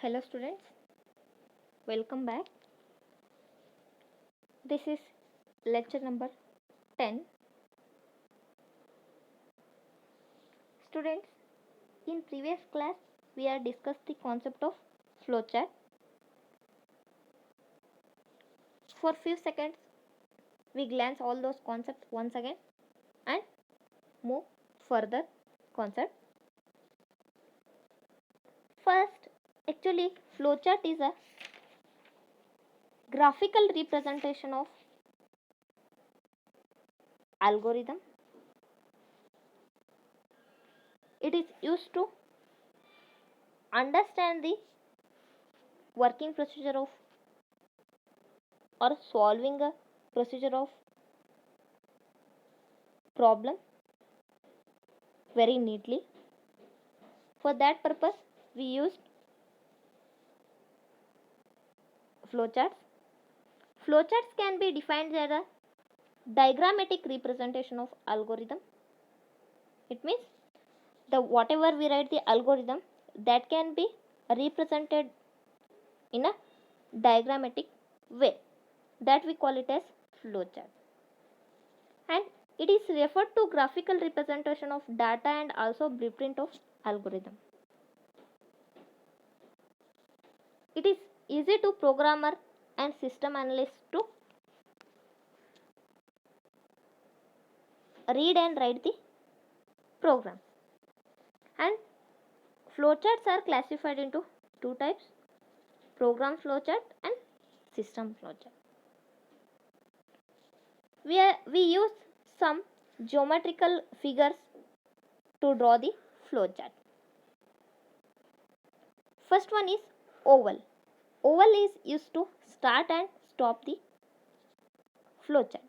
Hello students, welcome back. This is lecture number 10. Students, in previous class we have discussed the concept of flowchart. For few seconds we glance all those concepts once again and move further concept. First, actually flowchart is a graphical representation of algorithm. It is used to understand the working procedure of or solving a procedure of problem very neatly. For that purpose we used flowcharts. Flowcharts can be defined as a diagrammatic representation of algorithm. It means the whatever we write the algorithm that can be represented in a diagrammatic way, that we call it as flowchart. And it is referred to graphical representation of data and also blueprint of algorithm. It is easy to programmer and system analyst to read and write the program. And flowcharts are classified into two types: program flowchart and system flowchart. We use some geometrical figures to draw the flowchart. First one is oval. Oval is used to start and stop the flowchart.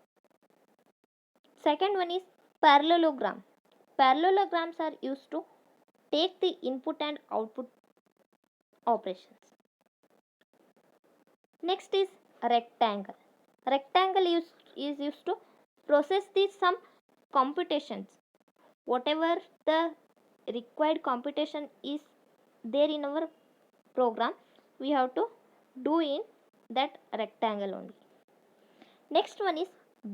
Second one is parallelogram. Parallelograms are used to take the input and output operations. Next is rectangle. Rectangle is used to process the some computations. Whatever the required computation is there in our program, we have to do in that rectangle only. Next one is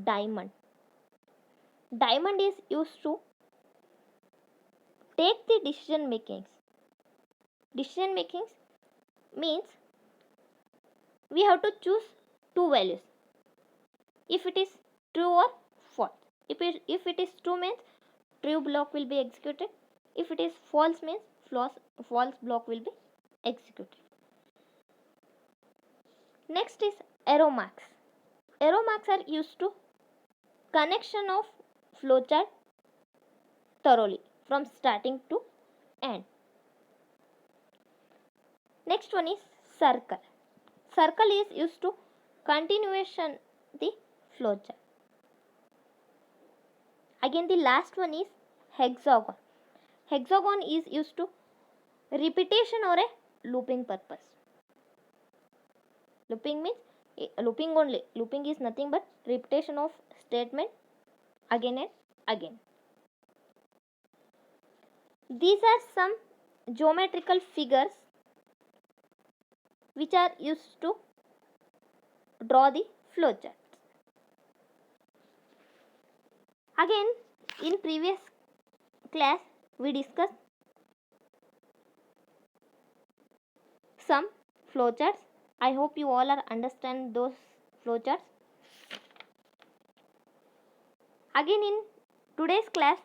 diamond. Diamond is used to take the decision makings. Decision makings means we have to choose two values. If it is true or false. If it is true means true block will be executed. If it is false means false block will be executed. Next is arrow marks. Arrow marks are used to connection of flowchart thoroughly from starting to end. Next one is circle. Circle is used to continuation the flowchart. Again the last one is hexagon. Hexagon is used to repetition or a looping purpose. Looping means looping only. Looping is nothing but repetition of statement again and again. These are some geometrical figures which are used to draw the flowcharts. Again, in previous class we discussed some flowcharts. I hope you all are understand those flowcharts. Again in today's class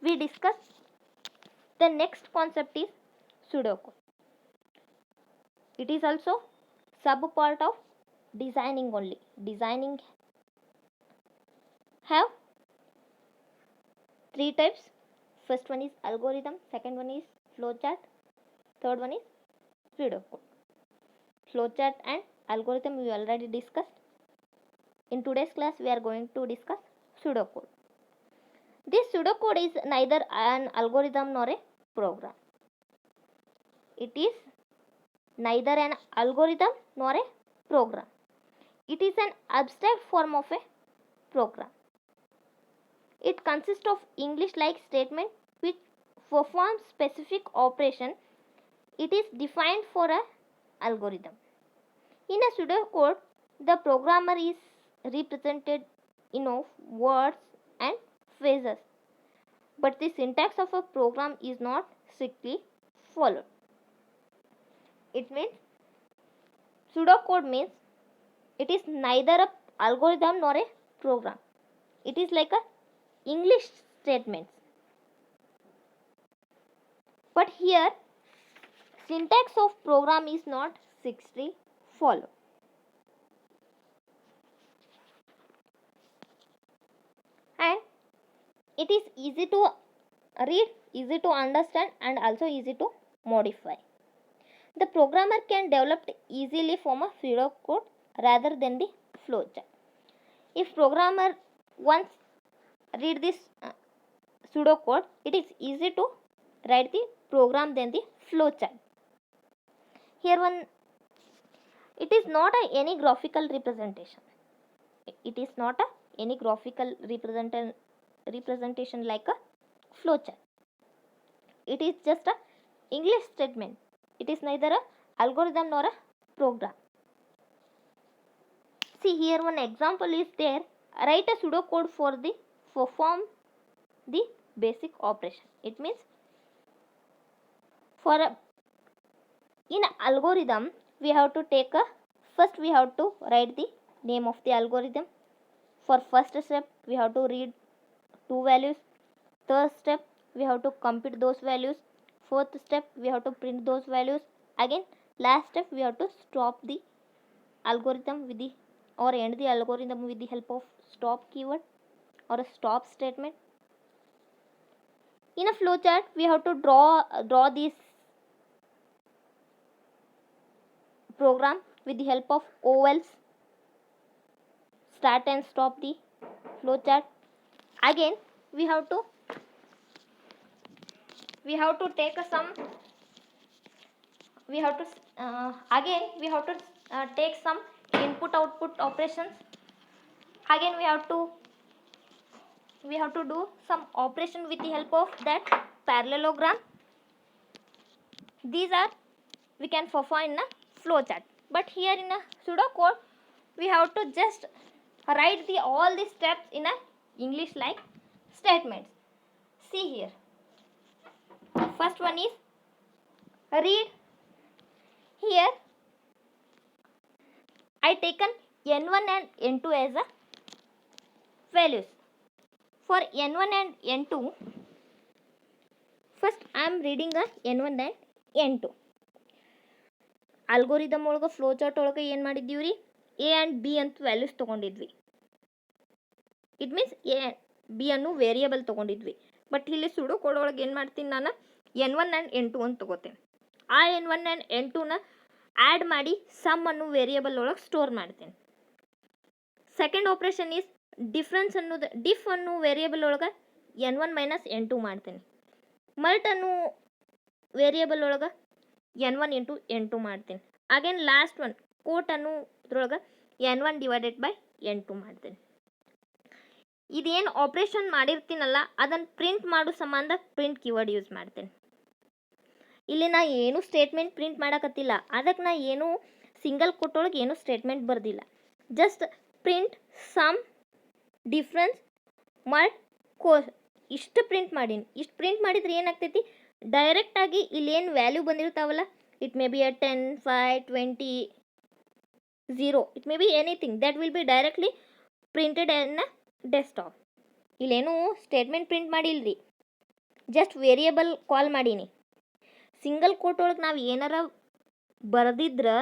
we discuss the next concept is pseudocode. It is also sub part of designing only. Designing have three types. First one is algorithm, second one is flowchart, third one is pseudocode. Flowchart and algorithm we already discussed. In today's class we are going to discuss pseudocode. This pseudocode is neither an algorithm nor a program. It is neither an algorithm nor a program. It is an abstract form of a program. It consists of English-like statement which perform specific operation, it is defined for a algorithm. In a pseudocode, the programmer is represented in words and phrases, but the syntax of a program is not strictly followed. It means pseudocode means it is neither a algorithm nor a program. It is like a English statement. But here syntax of program is not strictly followed. And it is easy to read, easy to understand, and also easy to modify. The programmer can develop easily from a pseudocode rather than the flowchart. If programmer once read this pseudocode, it is easy to write the program than the flowchart. Here one, it is not any graphical representation. It is not any graphical representation like a flowchart. It is just a English statement. It is neither a algorithm nor a program. See, here one example is there. Write a pseudocode for the perform the basic operation. It means for a, in algorithm we have to take a, first we have to write the name of the algorithm. For first step we have to read two values. Third step we have to compute those values. Fourth step we have to print those values. Again last step we have to stop the algorithm with the or end the algorithm with the help of stop keyword or a stop statement. In a flowchart we have to draw this program with the help of ovals. Start and stop the flowchart. Again we have to take some take some input output operations. Again we have to do some operation with the help of that parallelogram. These are we can perform in a flowchart, but here in a pseudocode we have to just write all the steps in a English like statements. See here, first one is read. Here I taken n1 and n2 as a values. For n1 and n2, first I am reading a n1 and n2. Algorithm ಒಳಗೆ flowchart ಒಳಗೆ ಏನು ಮಾಡಿದ್ದೀವಿ ರೀ, A and B ಅಂತ values ತೊಗೊಂಡಿದ್ವಿ. It means A B ಅನ್ನು variable ತೊಗೊಂಡಿದ್ವಿ. But ಇಲ್ಲಿ ಸುಡೋ ಕೋಡ್ ಒಳಗೆ ಏನು ಮಾಡ್ತೀನಿ, ನಾನು n1 ಆ್ಯಂಡ್ n2 ಅಂತ ತೊಗೋತೇನೆ. ಆ n1 ಆ್ಯಂಡ್ n2ನ ಆ್ಯಡ್ ಮಾಡಿ ಸಮ್ ಅನ್ನು ವೇರಿಯೇಬಲ್ ಒಳಗೆ ಸ್ಟೋರ್ ಮಾಡ್ತೇನೆ. ಸೆಕೆಂಡ್ ಆಪ್ರೇಷನ್ ಈಸ್ ಡಿಫ್ರೆನ್ಸ್ ಅನ್ನೋದು, ಡಿಫ್ ಅನ್ನು ವೇರಿಯೇಬಲ್ ಒಳಗೆ n1 ಮೈನಸ್ n2 ಮಾಡ್ತೇನೆ. ಮಲ್ಟ್ ಅನ್ನು ವೇರಿಯೇಬಲ್ ಒಳಗೆ n1 ಇಂಟು n2 ಮಾಡ್ತೀನಿ. ಅಗೇನ್ ಲಾಸ್ಟ್ ಒನ್ ಕೋಟ್ ಅನ್ನು ಇದ್ರೊಳಗೆ n1 ಡಿವೈಡೆಡ್ ಬೈ n2 ಮಾಡ್ತೀನಿ. ಇದೇನು ಆಪ್ರೇಷನ್ ಮಾಡಿರ್ತೀನಲ್ಲ ಅದನ್ನು ಪ್ರಿಂಟ್ ಮಾಡೋ ಸಂಬಂಧ ಪ್ರಿಂಟ್ ಕೀವರ್ಡ್ ಯೂಸ್ ಮಾಡ್ತೇನೆ. ಇಲ್ಲಿ ನಾ ಏನು ಸ್ಟೇಟ್ಮೆಂಟ್ ಪ್ರಿಂಟ್ ಮಾಡೋಕತ್ತಿಲ್ಲ, ಅದಕ್ಕೆ ನಾ ಏನು ಸಿಂಗಲ್ ಕೋಟೊಳಗೆ ಏನು ಸ್ಟೇಟ್ಮೆಂಟ್ ಬರ್ದಿಲ್ಲ. Just print sum, difference, mult, ಕೋ ಇಷ್ಟು ಪ್ರಿಂಟ್ ಮಾಡೀನಿ. ಇಷ್ಟು ಪ್ರಿಂಟ್ ಮಾಡಿದ್ರೆ ಏನಾಗ್ತೈತಿ, ಡೈರೆಕ್ಟಾಗಿ ಇಲ್ಲೇನು ವ್ಯಾಲ್ಯೂ ಬಂದಿರ್ತಾವಲ್ಲ, it may be 10, 5, 20, 0, it may be anything that will be directly printed in a desktop. ಇಲ್ಲೇನು ಸ್ಟೇಟ್ಮೆಂಟ್ ಪ್ರಿಂಟ್ ಮಾಡಿಲ್ರಿ, ಜಸ್ಟ್ ವೇರಿಯೇಬಲ್ ಕಾಲ್ ಮಾಡೀನಿ. ಸಿಂಗಲ್ ಕೋಟ್ ಒಳಗೆ ನಾವು ಏನಾರ ಬರೆದಿದ್ರೆ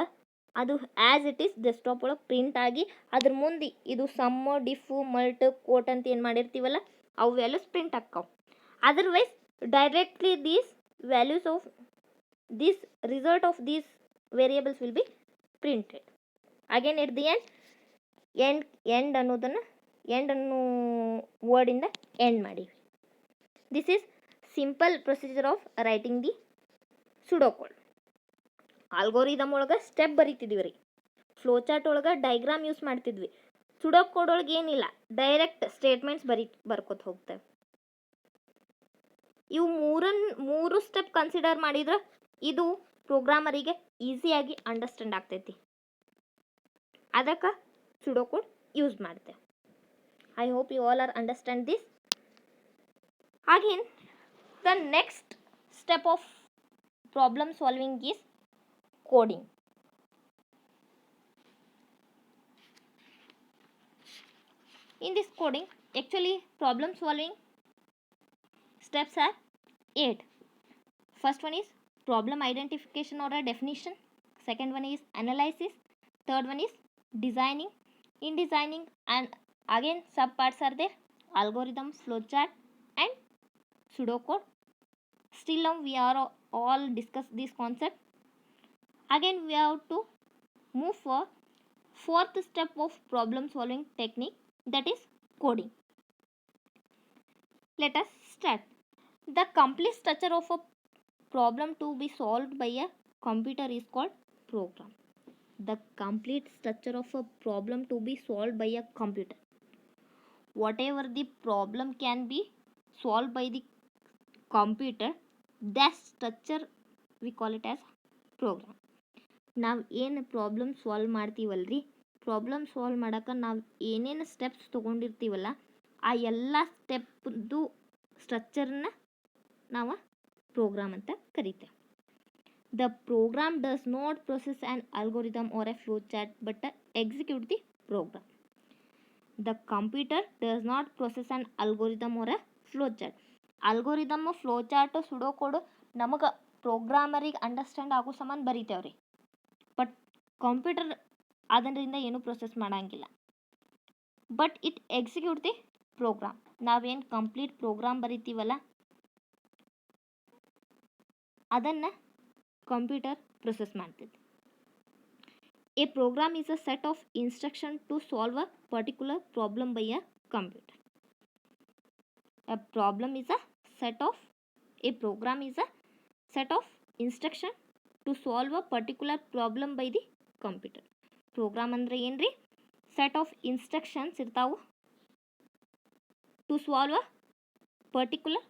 ಅದು ಆ್ಯಸ್ ಇಟ್ ಈಸ್ ಡೆಸ್ಕ್ಟಾಪ್ ಒಳಗೆ ಪ್ರಿಂಟ್ ಆಗಿ ಅದ್ರ ಮುಂದೆ ಇದು ಸಮ್ಮು, ಡಿಫು, ಮಲ್ಟ್, ಕೋಟ್ ಅಂತ ಏನು ಮಾಡಿರ್ತೀವಲ್ಲ ಅವು ವ್ಯಾಲ್ಯೂಸ್ ಪ್ರಿಂಟ್ ಆಕ್ಕಾವು. Otherwise directly these values of this result of these variables will be printed. Again at the end ಅನ್ನೋದನ್ನು end ಅನ್ನೋ ವರ್ಡ್ ಇಂದ ಎಂಡ್ ಮಾಡಿವಿ. This is simple procedure of writing the pseudocode. Algorithm ಒಳಗೆ step ಬರೀತಿದ್ವಿ ರೀ, flow chart ಒಳಗೆ diagram use ಮಾಡ್ತಿದ್ವಿ. Pseudocode ಒಳಗೆ ಏನಿಲ್ಲ, ಡೈರೆಕ್ಟ್ ಸ್ಟೇಟ್ಮೆಂಟ್ಸ್ ಬರ್ಕೋತ ಹೋಗ್ತವೆ. ಇವು ಮೂರು ಸ್ಟೆಪ್ ಕನ್ಸಿಡರ್ ಮಾಡಿದ್ರೆ ಇದು ಪ್ರೋಗ್ರಾಮರಿಗೆ ಈಸಿಯಾಗಿ ಅಂಡರ್ಸ್ಟ್ಯಾಂಡ್ ಆಗ್ತೈತಿ. ಅದಕ್ಕೆ ಸುಡೋ ಕೋಡ್ ಯೂಸ್ ಮಾಡ್ತೇವೆ. I hope you all are understand this. Again, the next step of problem solving is coding. In this coding, actually problem solving steps are 8. First one is problem identification or a definition. Second one is analysis. Third one is designing. In designing, and again sub parts are there: algorithm, flowchart, and pseudocode. Still now we are all discuss this concept. Again we have to move for fourth step of problem solving technique, that is coding. Let us start. The complete structure of a problem to be solved by a computer is called program. The complete structure of a problem to be solved by a computer. Whatever the problem can be solved by the computer, that structure we call it as program. ನಾವು ಏನು problem solve ಮಾಡ್ತೀವಲ್ರಿ, problem solve ಮಾಡೋಕೆ ನಾವು ಏನೇನು steps ತೊಗೊಂಡಿರ್ತೀವಲ್ಲ ಆ ಎಲ್ಲ ಸ್ಟೆಪ್ದು ಸ್ಟ್ರಕ್ಚರ್ನ ನಾವು program ಅಂತ ಕರಿತೇವೆ. The program does not process an algorithm or a flow chart but execute the program. The computer does not process an algorithm or a flow chart. Algorithm, flow chart, pseudo code ನಮಗೆ ಪ್ರೋಗ್ರಾಮರಿಗೆ understand ಆಗೋ ಸಂಬಂಧ ಬರೀತೇವ್ರಿ. But computer ಅದರಿಂದ ಏನೂ process ಮಾಡೋಂಗಿಲ್ಲ. But it execute the program. ನಾವೇನು complete program ಬರಿತೀವಲ್ಲ ಅದನ್ನು computer process ಮಾಡ್ತೈತಿ. A program is a set of instruction to solve a particular problem by a computer. A program is a set of a program is a set of instruction to solve a particular problem by the computer. Program ಅಂದ್ರೆ ಏನ್ರಿ? Set of instructions ಇರ್ತಾವು to solve a particular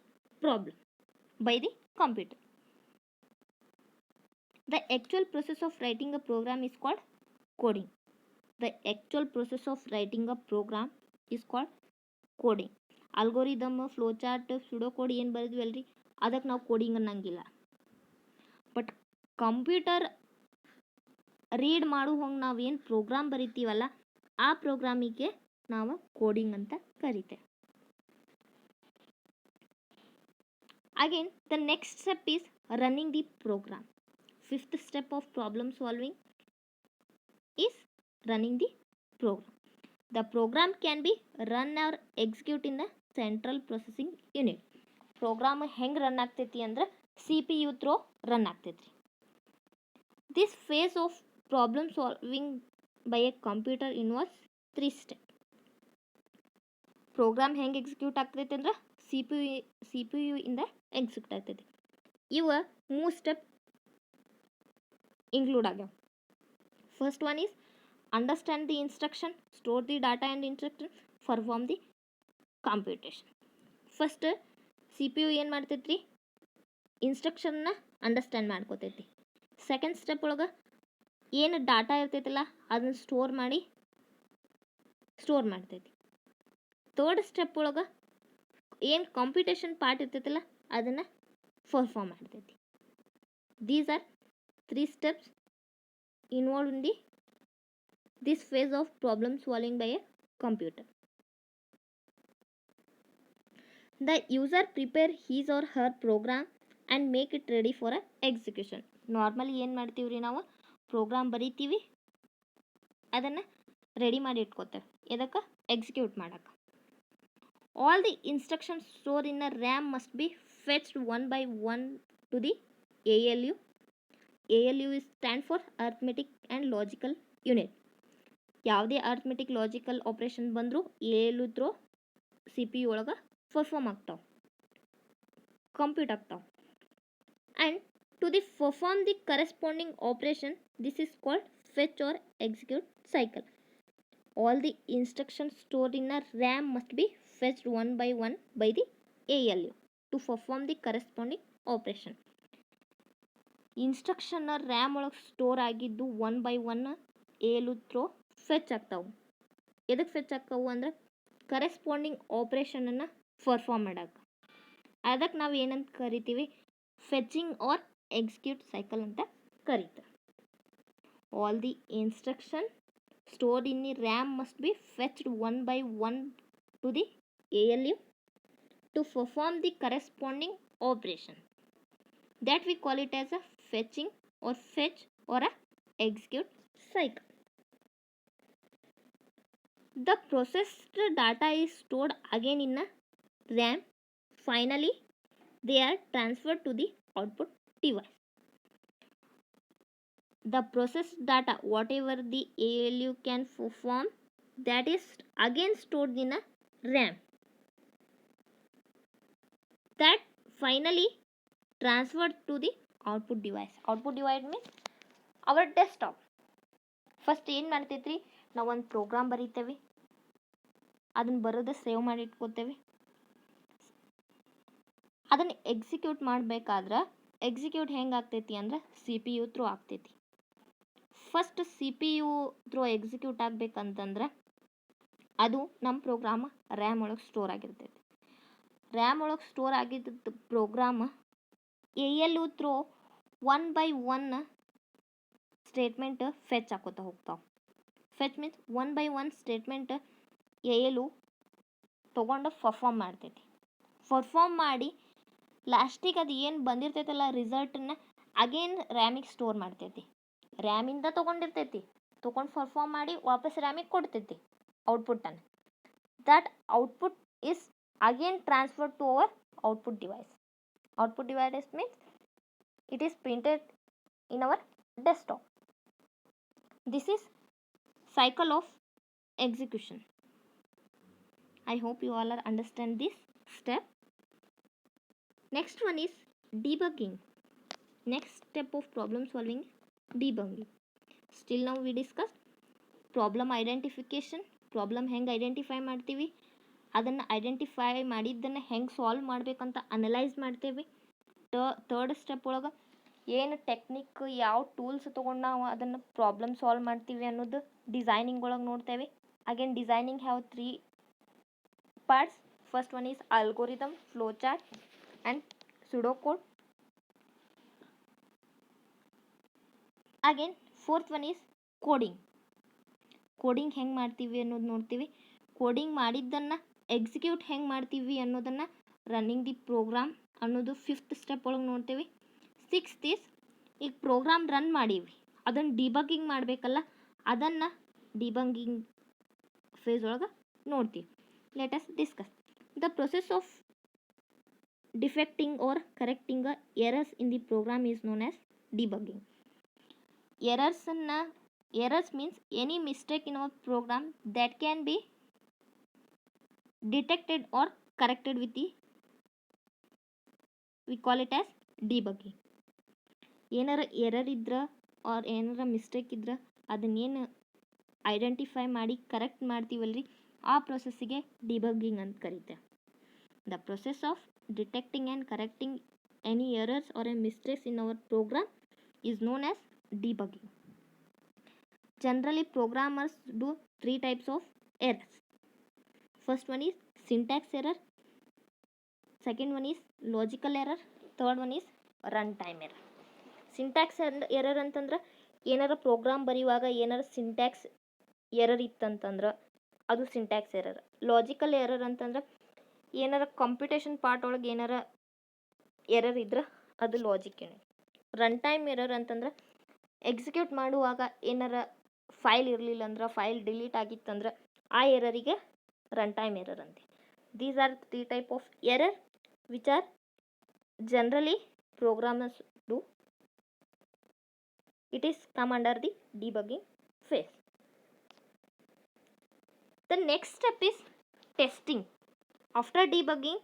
problem by the computer. The actual process of writing a program is called coding. The actual process of writing a program is called coding. Algorithm, flow chart, ಸುಡೋ code ಏನು ಬರೆದ್ವಲ್ರಿ ಅದಕ್ಕೆ ನಾವು coding ಅನ್ನಂಗಿಲ್ಲ. But computer read ಮಾಡೋ ಹಂಗೆ ನಾವು ಏನು program ಬರಿತೀವಲ್ಲ ಆ ಪ್ರೋಗ್ರಾಮಿಗೆ ನಾವು ಕೋಡಿಂಗ್ ಅಂತ ಕರಿತೇವೆ. Again the next step is running the program. Fifth step of problem solving is running the program. The program can be run or execute in the central processing unit. Program ಹೆಂಗೆ run ಆಗ್ತೈತಿ ಅಂದ್ರೆ CPU through run ಆಗ್ತೈತಿ. This phase of problem solving by a computer involves 3 step. Program ಹೆಂಗೆ execute ಆಗ್ತೈತಿ ಅಂದ್ರೆ CPU ಇಂದ execute ಆಗ್ತೈತಿ. ಇವು 3 ಸ್ಟೆಪ್ ಇನ್ಕ್ಲೂಡ್ ಆಗ್ಯಾವ. First one is understand the instruction, store the data and instruction, perform the computation. First CPU ಏನು ಮಾಡ್ತೈತ್ರಿ? ಇನ್ಸ್ಟ್ರಕ್ಷನ್ನ understand ಮಾಡ್ಕೋತೈತಿ. Second step ಒಳಗೆ ಏನು ಡಾಟಾ ಇರ್ತೈತಲ್ಲ ಅದನ್ನು ಸ್ಟೋರ್ ಮಾಡ್ತೈತಿ. ಥರ್ಡ್ ಸ್ಟೆಪ್ ಒಳಗೆ ಏನು ಕಂಪ್ಯೂಟೇಷನ್ ಪಾರ್ಟ್ ಇರ್ತೈತಲ್ಲ ಅದನ್ನು ಪರ್ಫಾರ್ಮ್ ಮಾಡ್ತೈತಿ. These are 3 steps involved in this phase of problem solving by a computer. The user prepare his or her program and make it ready for a execution. Normally ಏನು ಮಾಡ್ತೀವಿ ರೀ, ನಾವು program ಬರಿತೀವಿ, ಅದನ್ನು ready ಮಾಡಿ ಇಟ್ಕೋತೇವೆ ಎದಕ್ಕೆ? Execute ಮಾಡೋಕ್ಕೆ. All the instructions store in a RAM must be fetched one by one to the ALU. ALU is stand for arithmetic and logical unit. ಯಾವುದೇ ಅರ್ಥಮೆಟಿಕ್ ಲಾಜಿಕಲ್ ಆಪ್ರೇಷನ್ ಬಂದರೂ ALU ಥ್ರೂ CPU ಒಳಗೆ perform ಆಗ್ತಾವೆ, compute ಆಗ್ತಾವೆ. And to the perform the corresponding operation this is called fetch or execute cycle. All the instructions stored in a RAM must be fetched one by one by the ALU. to perform the corresponding operation. Instruction RAM ಒಳಗೆ store ಆಗಿದ್ದು one by one ALU through fetch ಆಗ್ತಾವೆ. ಎದಕ್ಕೆ fetch ಆಗ್ತಾವು ಅಂದ್ರೆ corresponding ಆಪ್ರೇಷನನ್ನು perform ಮಾಡಕ್ಕೆ. ಅದಕ್ಕೆ ನಾವು ಏನಂತ ಕರಿತೀವಿ, ಫೆಚಿಂಗ್ ಆರ್ ಎಕ್ಸಿಕ್ಯೂಟ್ ಸೈಕಲ್ ಅಂತ ಕರೀತಾರೆ. All the instruction stored in the RAM must be fetched one by one to the ALU to perform the corresponding operation. That we call it as a fetching or fetch or a execute cycle. The processed data is stored again in a RAM. Finally, they are transferred to the output device. The processed data, whatever the ALU can perform, that is again stored in a RAM. That finally transferred to the output device. Output device means our desktop. First ಏನು ಮಾಡ್ತೈತ್ರಿ, ನಾವು ಒಂದು program ಬರೀತೇವೆ, ಅದನ್ನು ಬರೋದು save ಮಾಡಿ ಇಟ್ಕೋತೇವೆ. ಅದನ್ನು execute ಮಾಡಬೇಕಾದ್ರೆ execute ಹೆಂಗೆ ಆಗ್ತೈತಿ ಅಂದ್ರೆ CPU ಥ್ರೂ ಆಗ್ತೈತಿ. ಫಸ್ಟ್ CPU ಥ್ರೂ ಎಕ್ಸಿಕ್ಯೂಟ್ ಆಗಬೇಕಂತಂದ್ರೆ ಅದು ನಮ್ಮ ಪ್ರೋಗ್ರಾಮ್ ರ್ಯಾಮ್ ಒಳಗೆ ಸ್ಟೋರ್ ಆಗಿರ್ತೈತಿ. ರ್ಯಾಮ್ ಒಳಗೆ ಸ್ಟೋರ್ ಆಗಿದ್ದ program ALU through one by one statement fetch ಹಾಕೋತಾ ಹೋಗ್ತಾವೆ. Fetch means one by one statement ALU ತೊಗೊಂಡು ಪರ್ಫಾರ್ಮ್ ಮಾಡ್ತೈತಿ. ಪರ್ಫಾರ್ಮ್ ಮಾಡಿ ಲಾಸ್ಟಿಗೆ ಅದು ಏನು ಬಂದಿರ್ತೈತಲ್ಲ ರಿಸಲ್ಟನ್ನು ಅಗೇನ್ ರ್ಯಾಮಿಗೆ ಸ್ಟೋರ್ ಮಾಡ್ತೈತಿ. ರ್ಯಾಮಿಂದ ತೊಗೊಂಡಿರ್ತೈತಿ, ತೊಗೊಂಡು ಪರ್ಫಾರ್ಮ್ ಮಾಡಿ ವಾಪಸ್ ರ್ಯಾಮಿಗೆ ಕೊಡ್ತೈತಿ ಔಟ್ಪುಟ್ಟನ್ನು. That output is again transfer to our output device. Output device means it is printed in our desktop. This is cycle of execution. I hope you all are understand this step. Next one is debugging. Next step of problem solving, debugging. Still now we discussed problem identification. Problem ಹೆಂಗೆ identify ಮಾಡ್ತೀವಿ, ಅದನ್ನು identify ಮಾಡಿದ್ದನ್ನು ಹೆಂಗೆ solve ಮಾಡಬೇಕಂತ analyse ಮಾಡ್ತೇವೆ. Third step ಒಳಗೆ ಏನು technique, ಯಾವ ಟೂಲ್ಸ್ ತೊಗೊಂಡು ನಾವು ಅದನ್ನು ಪ್ರಾಬ್ಲಮ್ ಸಾಲ್ವ್ ಮಾಡ್ತೀವಿ ಅನ್ನೋದು ಡಿಸೈನಿಂಗ್ ಒಳಗೆ ನೋಡ್ತೇವೆ. Again designing have 3 parts. First one is algorithm, flowchart and pseudocode. Again fourth one is coding. Coding ಹೆಂಗೆ ಮಾಡ್ತೀವಿ ಅನ್ನೋದು ನೋಡ್ತೀವಿ. ಕೋಡಿಂಗ್ ಮಾಡಿದ್ದನ್ನು ಎಕ್ಸಿಕ್ಯೂಟ್ ಹೆಂಗೆ ಮಾಡ್ತೀವಿ ಅನ್ನೋದನ್ನು ರನ್ನಿಂಗ್ ದಿ ಪ್ರೋಗ್ರಾಮ್ ಅನ್ನೋದು ಫಿಫ್ತ್ ಸ್ಟೆಪ್ ಒಳಗೆ ನೋಡ್ತೀವಿ. ಸಿಕ್ಸ್ತ್ ಈಸ್ ಈಗ ಪ್ರೋಗ್ರಾಮ್ ರನ್ ಮಾಡೀವಿ, ಅದನ್ನು ಡಿಬಗ್ಗಿಂಗ್ ಮಾಡಬೇಕಲ್ಲ, ಅದನ್ನು ಡಿಬಗ್ಗಿಂಗ್ ಫೇಸ್ ಒಳಗೆ ನೋಡ್ತೀವಿ. Let us discuss the process of defecting or correcting errors in the program is known as debugging. Errors means any mistake in our program that can be detected or corrected with the, we call it as debugging. ಏನಾರ error ಇದ್ರೆ R ಏನಾರ mistake ಇದ್ರೆ ಅದನ್ನೇನು identify ಮಾಡಿ correct ಮಾಡ್ತೀವಲ್ರಿ, ಆ ಪ್ರೊಸೆಸ್ಸಿಗೆ debugging ಅಂತ ಕರೀತೇವೆ. The process of detecting and correcting any errors or a mistakes in our program is known as debugging. Generally programmers do 3 types of errors. First one is syntax error, second one is logical error, third one is runtime error. Syntax error ಅಂತಂದ್ರೆ ಏನಾರ program ಬರೆಯುವಾಗ ಏನಾರ syntax error ಇತ್ತಂತಂದ್ರೆ ಅದು syntax error. Logical error ಅಂತಂದ್ರೆ ಏನಾರ computation part ಒಳಗೆ ಏನಾರ error ಇದ್ರೆ ಅದು logic error. Run time error ಅಂತಂದ್ರೆ ಎಕ್ಸಿಕ್ಯೂಟ್ ಮಾಡುವಾಗ ಏನಾರ ಫೈಲ್ ಇರಲಿಲ್ಲ ಅಂದ್ರೆ, ಫೈಲ್ ಡಿಲೀಟ್ ಆಗಿತ್ತಂದ್ರೆ ಆ ಎರರಿಗೆ ರನ್ ಟೈಮ್ ಎರರ್ ಅಂತೆ. These are 3 type of error which are generally programmers do. It is come under the debugging phase. The next step is testing. After debugging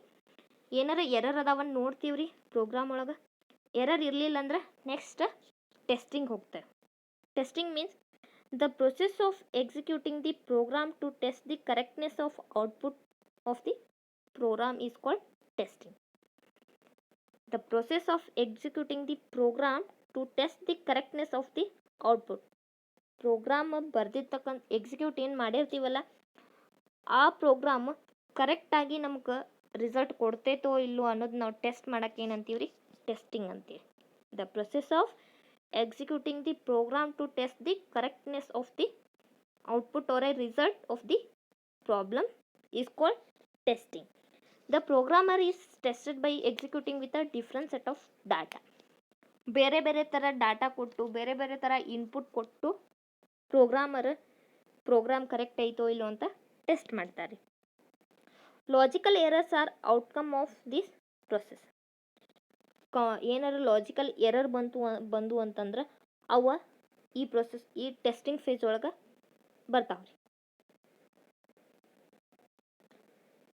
ಏನಾರ error ಅದಾವನ್ನ ನೋಡ್ತೀವ್ರಿ program ಒಳಗೆ. Error ಇರಲಿಲ್ಲ ಅಂದ್ರೆ next testing ಹೋಗ್ತೇವೆ. Testing means the process of executing the program to test the correctness of output of the program is called testing. The process of executing the program to test the correctness of the output. Program ಬರ್ದಿರ್ತಕ್ಕಂಥ execute ಏನು ಮಾಡಿರ್ತೀವಲ್ಲ ಆ program ಕರೆಕ್ಟಾಗಿ ನಮ್ಗೆ result ಕೊಡ್ತೈತೋ ಇಲ್ಲೋ ಅನ್ನೋದು ನಾವು test ಮಾಡೋಕೆ ಏನಂತೀವಿ ರೀ, ಟೆಸ್ಟಿಂಗ್ ಅಂತೀವಿ. The process of executing the program to test the correctness of the output or a result of the problem is called testing. The programmer is tested by executing with a different set of data. ಬೇರೆ ಬೇರೆ ಥರ data ಕೊಟ್ಟು ಬೇರೆ ಬೇರೆ ಥರ input ಕೊಟ್ಟು program correct ಐತೋ ಇಲ್ಲೋ ಅಂತ ಟೆಸ್ಟ್ ಮಾಡ್ತಾರೆ. Logical errors are outcome of this process. ಏನಾದ್ರು ಲಾಜಿಕಲ್ ಎರರ್ ಬಂದು ಅಂತಂದ್ರೆ ಅವ ಈ ಟೆಸ್ಟಿಂಗ್ ಫೇಸ್ ಒಳಗೆ ಬರ್ತಾವ್ರಿ.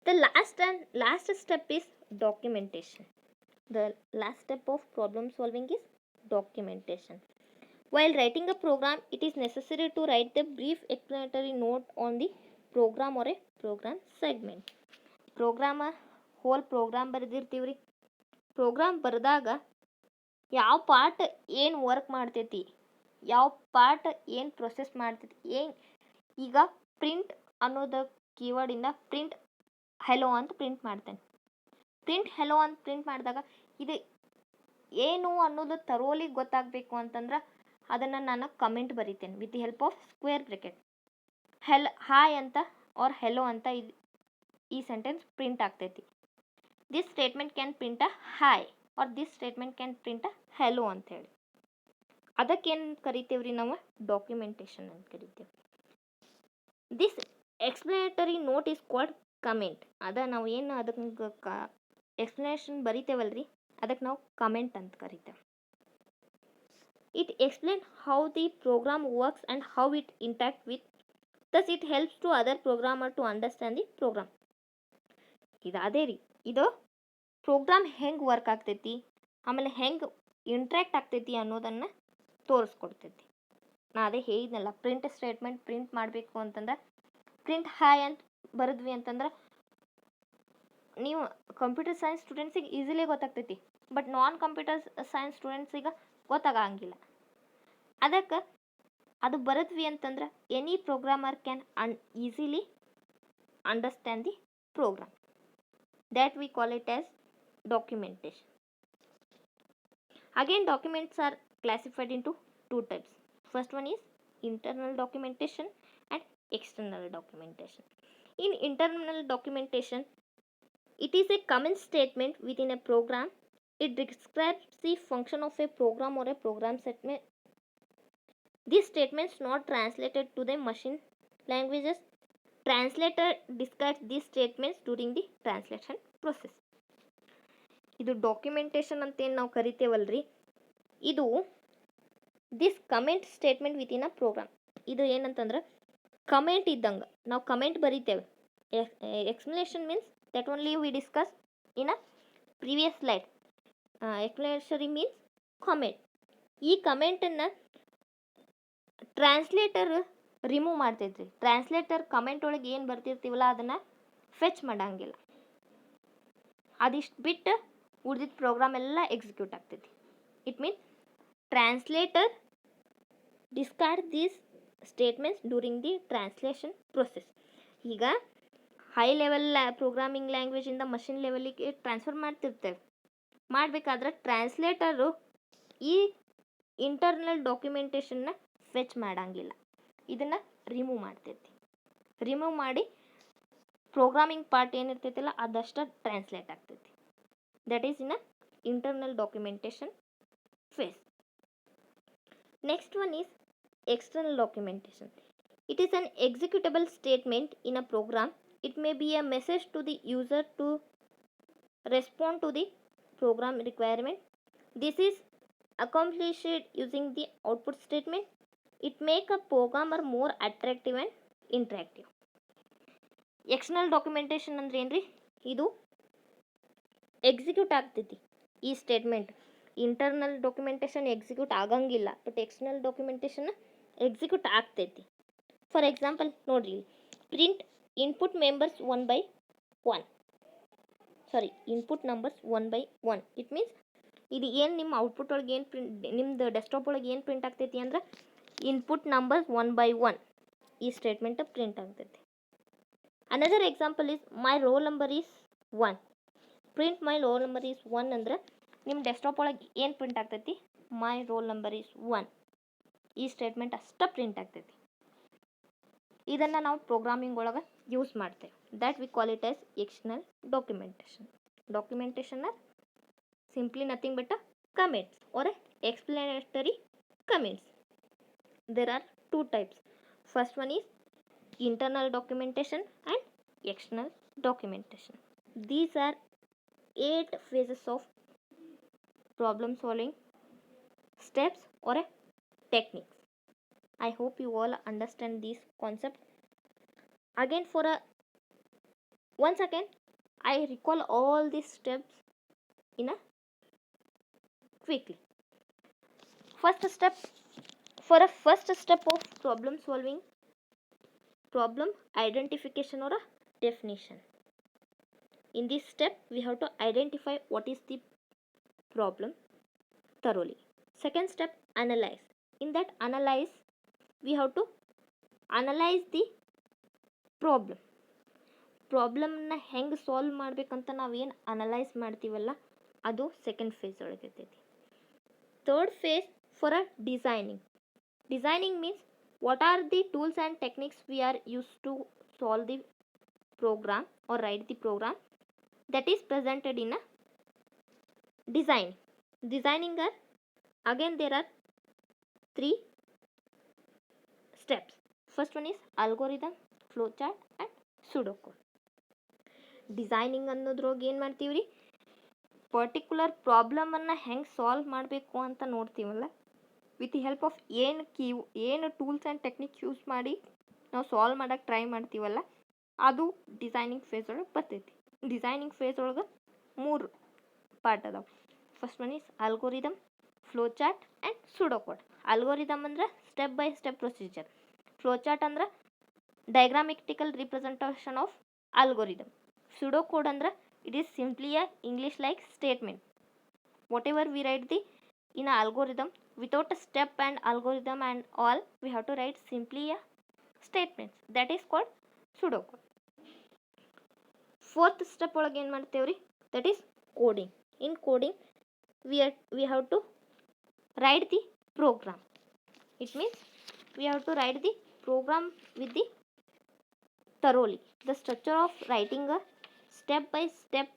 The last step is documentation. The last step of problem solving is documentation. While writing a program, it is necessary to write the brief explanatory note on the program or a program segment. Whole program program. ಪ್ರೋಗ್ರಾಮ್ ಬರೆದಾಗ ಯಾವ part ಏನು work ಮಾಡ್ತೈತಿ, ಯಾವ part ಏನು process ಮಾಡ್ತೈತಿ, ಈಗ print ಅನ್ನೋದು ಕೀವರ್ಡಿಂದ ಪ್ರಿಂಟ್ ಹೆಲೋ ಅಂತ ಪ್ರಿಂಟ್ ಮಾಡ್ತೇನೆ. ಪ್ರಿಂಟ್ ಹೆಲೋ ಅಂತ ಪ್ರಿಂಟ್ ಮಾಡಿದಾಗ ಇದು ಏನು ಅನ್ನೋದು ತರೋಲಿ ಗೊತ್ತಾಗಬೇಕು ಅಂತಂದ್ರೆ ಅದನ್ನು ನಾನು ಕಮೆಂಟ್ ಬರಿತೇನೆ with the help of square bracket. Hi ಅಂತ ಆರ್ ಹೆಲೋ ಅಂತ ಈ ಸೆಂಟೆನ್ಸ್ ಪ್ರಿಂಟ್ ಆಗ್ತೈತಿ. This statement can print a hi or this statement can print a hello ಅಂತೇಳಿ. ಅದಕ್ಕೇನು ಕರಿತೇವೆ ರೀ ನಾವು, ಡಾಕ್ಯುಮೆಂಟೇಶನ್ ಅಂತ ಕರಿತೇವೆ. This explanatory note is called comment. ನಾವು ಏನು ಅದಕ್ಕೆ ಎಕ್ಸ್ಪ್ಲನೇಷನ್ ಬರಿತೇವಲ್ರಿ ಅದಕ್ಕೆ ನಾವು ಕಮೆಂಟ್ ಅಂತ ಕರಿತೇವೆ. It explain how the program works and how it interact with, thus it helps to other programmer to understand the program. ಅದೇ ರೀ, ಇದು ಪ್ರೋಗ್ರಾಮ್ ಹೆಂಗೆ ವರ್ಕ್ ಆಗ್ತೈತಿ ಆಮೇಲೆ ಹೆಂಗೆ ಇಂಟ್ರ್ಯಾಕ್ಟ್ ಆಗ್ತೈತಿ ಅನ್ನೋದನ್ನು ತೋರಿಸ್ಕೊಡ್ತೈತಿ. ನಾ ಅದೇ ಹೇಳಿದ್ನಲ್ಲ, ಪ್ರಿಂಟ್ ಸ್ಟೇಟ್ಮೆಂಟ್ ಪ್ರಿಂಟ್ ಮಾಡಬೇಕು ಅಂತಂದ್ರೆ ಪ್ರಿಂಟ್ ಹಾಯ್ ಅಂತ ಬರೆದ್ವಿ ಅಂತಂದ್ರೆ ನೀವು ಕಂಪ್ಯೂಟರ್ ಸೈನ್ಸ್ ಸ್ಟೂಡೆಂಟ್ಸಿಗೆ ಈಸಿಲಿ ಗೊತ್ತಾಗ್ತೈತಿ, ಬಟ್ ನಾನ್ ಕಂಪ್ಯೂಟರ್ ಸೈನ್ಸ್ ಸ್ಟೂಡೆಂಟ್ಸಿಗೆ ಗೊತ್ತಾಗಂಗಿಲ್ಲ. ಅದಕ್ಕೆ ಅದು ಬರೆದ್ವಿ ಅಂತಂದ್ರೆ any programmer can easily understand the program. That we call it as documentation. Again, documents are classified into two types. First one is internal documentation and external documentation. In internal documentation, it is a common statement within a program. It describes the function of a program or a program segment. These statements not translated to the machine languages. Translator describes these statements during the translation process. ಇದು documentation ಅಂತೇನು ನಾವು ಕರಿತೇವಲ್ರಿ, ಇದು this comment statement within a program. ಇದು ಏನಂತಂದ್ರೆ comment ಇದ್ದಂಗೆ ನಾವು comment ಬರಿತೇವೆ. Explanation means that only we discuss in a previous slide. Explanatory means comment. ಈ ಕಮೆಂಟನ್ನು ಟ್ರಾನ್ಸ್ಲೇಟರ್ ರಿಮೂವ್ ಮಾಡ್ತೈತ್ರಿ. ಟ್ರಾನ್ಸ್ಲೇಟರ್ ಕಮೆಂಟ್ ಒಳಗೆ ಏನು ಬರ್ತಿರ್ತೀವಲ್ಲ ಅದನ್ನು ಫೆಚ್ ಮಾಡಂಗಿಲ್ಲ. ಅದಿಷ್ಟು ಬಿಟ್ಟು ಉಳಿದಿದ್ದ ಪ್ರೋಗ್ರಾಮ್ ಎಲ್ಲ ಎಕ್ಸಿಕ್ಯೂಟ್ ಆಗ್ತೈತಿ. It means translator discard these statements during the translation process. ಈಗ ಹೈ ಲೆವೆಲ್ ಪ್ರೋಗ್ರಾಮಿಂಗ್ ಲ್ಯಾಂಗ್ವೇಜಿಂದ ಮಷಿನ್ ಲೆವೆಲಿಗೆ ಟ್ರಾನ್ಸ್ಫರ್ ಮಾಡ್ತಿರ್ತೇವೆ. ಮಾಡಬೇಕಾದ್ರೆ ಟ್ರಾನ್ಸ್ಲೇಟರು ಈ ಇಂಟರ್ನಲ್ ಡಾಕ್ಯುಮೆಂಟೇಷನ್ನ ಫೆಚ್ ಮಾಡಂಗಿಲ್ಲ, ಇದನ್ನು ರಿಮೂವ್ ಮಾಡ್ತೈತಿ. ರಿಮೂವ್ ಮಾಡಿ ಪ್ರೋಗ್ರಾಮಿಂಗ್ ಪಾರ್ಟ್ ಏನಿರ್ತೈತಿಲ್ಲ ಅದಷ್ಟು ಟ್ರಾನ್ಸ್ಲೇಟ್ ಆಗ್ತೈತಿ. That is in a internal documentation phase. Next one is external documentation. It is an executable statement in a program. It may be a message to the user to respond to the program requirement. This is accomplished using the output statement. It makes a programmer more attractive and interactive. External documentation ಅಂದ್ರೆ ಏನ್ರಿ, ಇದು execute ಆಗ್ತೈತಿ ಈ statement. Internal documentation execute ಆಗಂಗಿಲ್ಲ, but external documentation execute ಆಗ್ತೈತಿ. For example ನೋಡ್ರಿ, print input members 1 by 1. Input numbers 1 by 1. It means ಇದು ಏನು ನಿಮ್ಮ ಔಟ್ಪುಟ್ ಒಳಗೆ ಏನು ಪ್ರಿಂಟ್, ನಿಮ್ದು ಡೆಸ್ಕ್ಟಾಪ್ ಒಳಗೆ ಏನು ಪ್ರಿಂಟ್ ಆಗ್ತೈತಿ ಅಂದ್ರೆ ಇನ್ಪುಟ್ ನಂಬರ್ಸ್ 1 by 1 ಈ ಸ್ಟೇಟ್ಮೆಂಟ್ ಪ್ರಿಂಟ್ ಆಗ್ತೈತಿ. Another example is my role number is 1. Print my role number is 1 ಅಂದ್ರೆ ನಿಮ್ಮ ಡೆಸ್ಕ್ಟಾಪ್ ಒಳಗೆ ಏನು ಪ್ರಿಂಟ್ ಆಗ್ತೈತಿ, ಮೈ ರೋಲ್ ನಂಬರ್ ಈಸ್ 1 ಈ ಸ್ಟೇಟ್ಮೆಂಟ್ ಅಷ್ಟೇ ಪ್ರಿಂಟ್ ಆಗ್ತೈತಿ. ಇದನ್ನು ನಾವು ಪ್ರೋಗ್ರಾಮಿಂಗ್ ಒಳಗೆ ಯೂಸ್ ಮಾಡ್ತೇವೆ. That we call it as external documentation. Documentation are simply nothing but a comments or a explanatory comments. There are two types. First one is internal documentation and external documentation. These are 8 phases of problem solving steps or a techniques. I hope you all understand this concept. Again once again I recall all these steps in a quickly. First step, for a first step of problem solving, problem identification or a definition. In this step we have to identify what is the problem thoroughly. Second step, analyze. In that analyze we have to analyze the ಪ್ರಾಬ್ಲಮ್ನ ಹೆಂಗೆ solve ಮಾಡ್ಬೇಕಂತ ನಾವೇನು analyse ಮಾಡ್ತೀವಲ್ಲ ಅದು second phase ಒಳಗೆ ಇರ್ತೈತಿ. Third phase for a designing means what are the tools and techniques we are use to solve the program or write the program that is presented in a designing are again there are 3 steps. First one is algorithm, flowchart and pseudocode. Designing ಅನ್ನೋದ್ರೊಳಗೆ ಏನು ಮಾಡ್ತೀವಿ ರೀ, particular ಪ್ರಾಬ್ಲಮನ್ನು ಹೆಂಗೆ solve ಮಾಡಬೇಕು ಅಂತ ನೋಡ್ತೀವಲ್ಲ, with the help of ಏನು ಟೂಲ್ಸ್ ಆ್ಯಂಡ್ ಟೆಕ್ನಿಕ್ ಯೂಸ್ ಮಾಡಿ ನಾವು ಸಾಲ್ವ್ ಮಾಡೋಕ್ಕೆ ಟ್ರೈ ಮಾಡ್ತೀವಲ್ಲ ಅದು ಡಿಸೈನಿಂಗ್ ಫೇಸ್ ಒಳಗೆ ಬರ್ತೈತಿ. ಡಿಸೈನಿಂಗ್ ಫೇಸ್ ಒಳಗೆ 3 ಪಾರ್ಟ್ ಅದಾವೆ. First one is algorithm, flow chart and pseudocode. Algorithm ಅಂದ್ರೆ step by step procedure. Flow chart ಅಂದ್ರೆ diagrammatical representation of algorithm. Pseudocode ಅಂದ್ರೆ it is simply a English like statement. Whatever we write in a algorithm without a step and algorithm and all, we have to write simply a statements. That is called pseudocode. Fourth step ಒಳಗೆ ಏನು ಮಾಡ್ತೇವ್ರಿ, that is coding. In coding we have to write the program. It means we have to write the program with the thoroughly. The structure of writing a step by step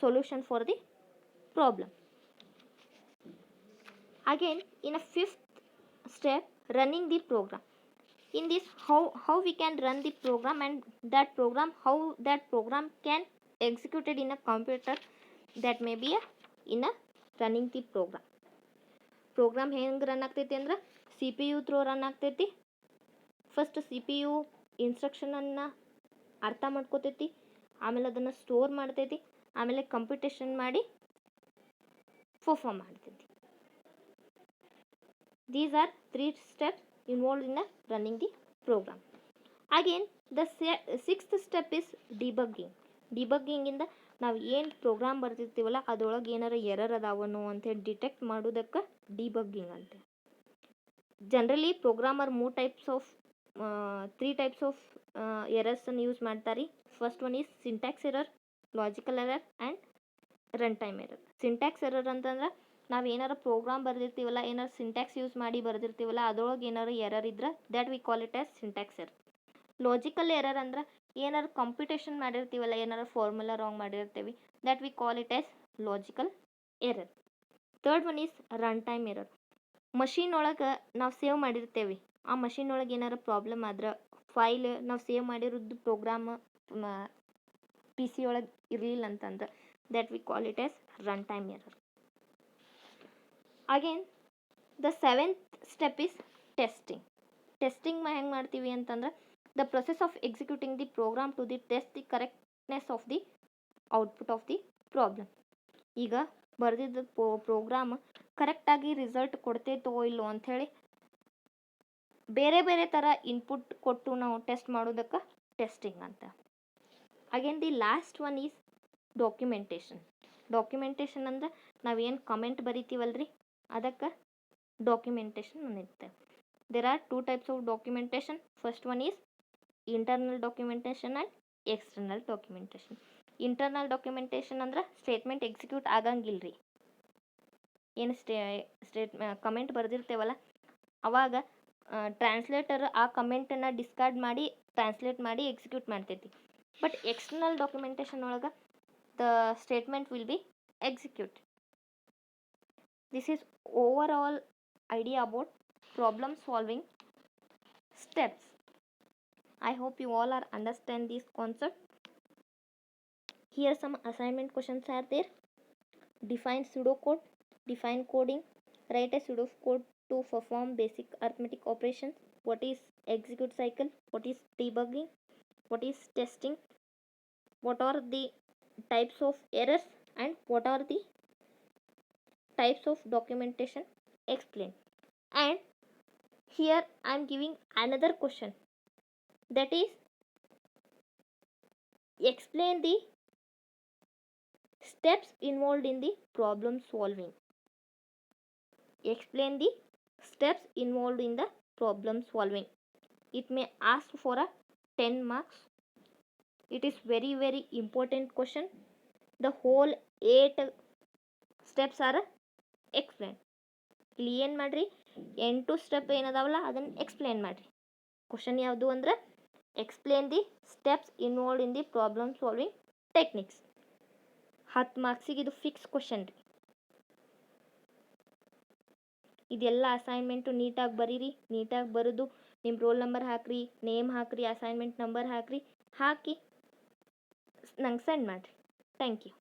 solution for the problem. Again in a fifth step, running the program. In this how we can run the program and how that program can executed in a computer, that may be in a running the program ಹೆಂಗೆ run ಆಗ್ತೈತಿ ಅಂದ್ರೆ CPU through run ಆಗ್ತೈತಿ. First CPU ಇನ್ಸ್ಟ್ರಕ್ಷನನ್ನು ಅರ್ಥ ಮಾಡ್ಕೋತೈತಿ, ಆಮೇಲೆ ಅದನ್ನು store ಮಾಡ್ತೈತಿ, ಆಮೇಲೆ computation ಮಾಡಿ ಪರ್ಫಾರ್ಮ್ ಮಾಡ್ತೈತಿ. These are 3 steps involved in running the program. Again the 6th step is debugging. ಡಿಬಗ್ಗಿಂಗಿಂದ ನಾವು ಏನು ಪ್ರೋಗ್ರಾಮ್ ಬರ್ತಿರ್ತೀವಲ್ಲ ಅದರೊಳಗೆ ಏನಾರ ಎರರ್ ಅದಾವನೋ ಅಂತೇಳಿ ಡಿಟೆಕ್ಟ್ ಮಾಡೋದಕ್ಕೆ ಡಿಬಗ್ಗಿಂಗ್ ಅಂತ. ಜನರಲಿ ಪ್ರೋಗ್ರಾಮರ್ 3 ಟೈಪ್ಸ್ ಆಫ್ ಎರರ್ಸನ್ನು ಯೂಸ್ ಮಾಡ್ತಾರೆ. First one is syntax error, logical error and run time error. Syntax error ಅಂತಂದ್ರೆ ನಾವು ಏನಾರ ಪ್ರೋಗ್ರಾಮ್ ಬರೆದಿರ್ತೀವಲ್ಲ, ಏನಾರು ಸಿಂಟ್ಯಾಕ್ಸ್ ಯೂಸ್ ಮಾಡಿ ಬರೆದಿರ್ತೀವಲ್ಲ ಅದರೊಳಗೆ ಏನಾರು ಎರರ್ ಇದ್ರೆ that we call it as syntax error. Logical error ಅಂದ್ರೆ ಏನಾರು ಕಂಪ್ಯೂಟೇಷನ್ ಮಾಡಿರ್ತೀವಲ್ಲ, ಏನಾರು ಫಾರ್ಮುಲಾ ರಾಂಗ್ ಮಾಡಿರ್ತೀವಿ, that we call it as logical error. Third one is run time error. Machine ಒಳಗೆ ನಾವು ಸೇವ್ ಮಾಡಿರ್ತೇವೆ, ಆ ಮಷೀನ್ ಒಳಗೆ ಏನಾರು ಪ್ರಾಬ್ಲಮ್ ಆದ್ರೆ ಫೈಲ್ ನಾವು ಸೇವ್ ಮಾಡಿರೋದು ಪ್ರೋಗ್ರಾಮ್ PC ಒಳಗೆ ಇರಲಿಲ್ಲ ಅಂತಂದ್ರೆ that we call it as run time error. Again the 7th step is testing. Testing ಹೆಂಗೆ ಮಾಡ್ತೀವಿ ಅಂತಂದ್ರೆ the process of executing the program to test the correctness of the output of the problem. ಈಗ ಬರೆದಿದ್ದ program ಕರೆಕ್ಟಾಗಿ result ಕೊಡ್ತೈತೋ ಇಲ್ಲೋ ಅಂಥೇಳಿ ಬೇರೆ ಬೇರೆ ಥರ ಇನ್ಪುಟ್ ಕೊಟ್ಟು ನಾವು ಟೆಸ್ಟ್ ಮಾಡೋದಕ್ಕೆ ಟೆಸ್ಟಿಂಗ್ ಅಂತ. Again the last one is documentation. Documentation ಅಂದ್ರೆ ನಾವೇನು ಕಮೆಂಟ್ ಬರಿತೀವಲ್ರಿ ಅದಕ್ಕೆ ಡಾಕ್ಯುಮೆಂಟೇಷನ್ ಅನ್ನಿರ್ತೇವೆ. There are two types of documentation. First one is internal documentation and external documentation. Internal documentation ಅಂದ್ರೆ ಸ್ಟೇಟ್ಮೆಂಟ್ ಎಕ್ಸಿಕ್ಯೂಟ್ ಆಗಂಗಿಲ್ಲ ರೀ. ಏನು ಕಮೆಂಟ್ ಬರೆದಿರ್ತೇವಲ್ಲ ಅವಾಗ ಟ್ರಾನ್ಸ್ಲೇಟರ್ ಆ ಕಮೆಂಟನ್ನು ಡಿಸ್ಕಾರ್ಡ್ ಮಾಡಿ ಟ್ರಾನ್ಸ್ಲೇಟ್ ಮಾಡಿ ಎಕ್ಸಿಕ್ಯೂಟ್ ಮಾಡ್ತೈತಿ. ಬಟ್ ಎಕ್ಸ್ಟರ್ನಲ್ ಡಾಕ್ಯುಮೆಂಟೇಷನ್ ಒಳಗೆ the statement will be execute. This is overall idea about problem solving steps. I hope you all are understand this concept. Here some assignment questions are there. Define pseudocode. Define coding. Write a pseudocode to perform basic arithmetic operations. What is execute cycle? What is debugging? What is testing? What are the types of errors and what are the types of documentation? Explain. And here I am giving another question, that is explain the steps involved in the problem solving. Explain the steps involved in the problem solving. It may ask for a 10 marks. It is very very important question. The whole 8 steps are explained. ಇಲ್ಲಿ ಏನು ಮಾಡಿರಿ 8 step ಏನದಾವಲ್ಲ ಅದನ್ನು explain ಮಾಡಿರಿ. Question ಯಾವುದು ಅಂದ್ರೆ explain the steps involved in the problem solving techniques. 10 ಮಾರ್ಕ್ಸಿಗೆ ಇದು fix question ರೀ. ಇದೆಲ್ಲ ಅಸೈನ್ಮೆಂಟು ನೀಟಾಗಿ ಬರೀರಿ. ನೀಟಾಗಿ ಬರೆದು ನಿಮ್ಮ ರೋಲ್ ನಂಬರ್ ಹಾಕ್ರಿ, ನೇಮ್ ಹಾಕ್ರಿ, ಅಸೈನ್ಮೆಂಟ್ ನಂಬರ್ ಹಾಕಿ ನಂಗೆ ಸೆಂಡ್ ಮಾಡಿರಿ. Thank you.